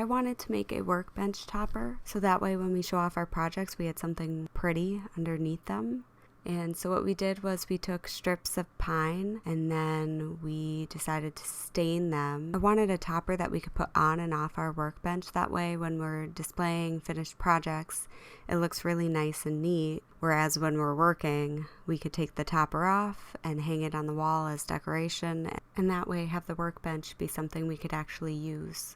wanted to make a workbench topper, so that way when we show off our projects, we had something pretty underneath them. And so what we did was we took strips of pine and then we decided to stain them. I wanted a topper that we could put on and off our workbench. That way when we're displaying finished projects, it looks really nice and neat. Whereas when we're working, we could take the topper off and hang it on the wall as decoration. And that way have the workbench be something we could actually use.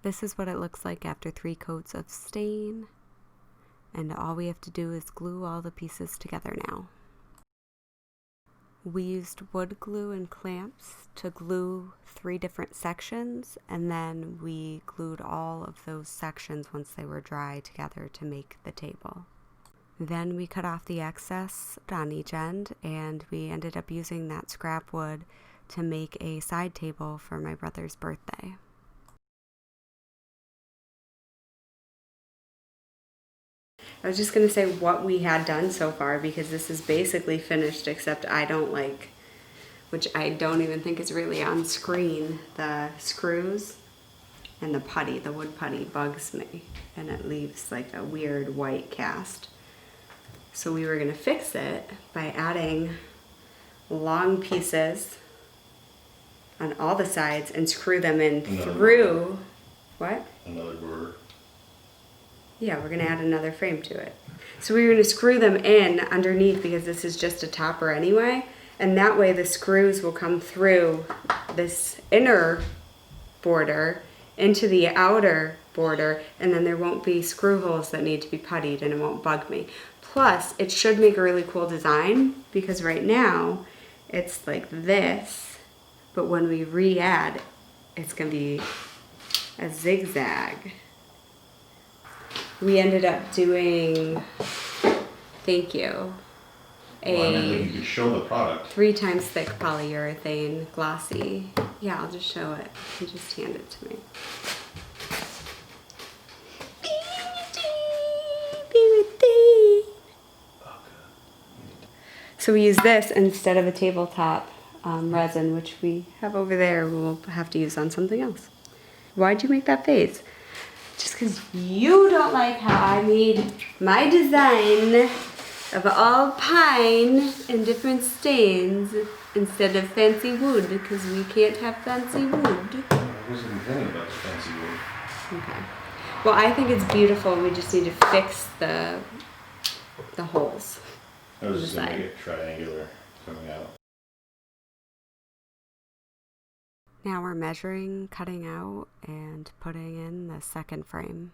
This is what it looks like after 3 coats of stain. And all we have to do is glue all the pieces together now. We used wood glue and clamps to glue 3 different sections, and then we glued all of those sections once they were dry together to make the table. Then we cut off the excess on each end, and we ended up using that scrap wood to make a side table for my brother's birthday. I was just going to say what we had done so far because this is basically finished, except I don't like, which I don't even think is really on screen, the screws and the putty, the wood putty bugs me and it leaves like a weird white cast. So we were going to fix it by adding long pieces on all the sides and screw them in through. What? Another border. Yeah, we're going to add another frame to it. So we were going to screw them in underneath because this is just a topper anyway. And that way the screws will come through this inner border into the outer border. And then there won't be screw holes that need to be puttied and it won't bug me. Plus, it should make a really cool design because right now it's like this. But when we re-add, it's going to be a zigzag. We ended up doing, thank you, You could show the product. 3 times thick polyurethane glossy. Yeah, I'll just show it. You just hand it to me. So we use this instead of a tabletop resin, which we have over there. We'll have to use on something else. Why'd you make that face? Just because you don't like how I made my design of all pine and different stains instead of fancy wood, because we can't have fancy wood. I wasn't thinking about the fancy wood. Okay. Well, I think it's beautiful. We just need to fix the holes. I was just going to make it triangular coming out. Now we're measuring, cutting out, and putting in the second frame.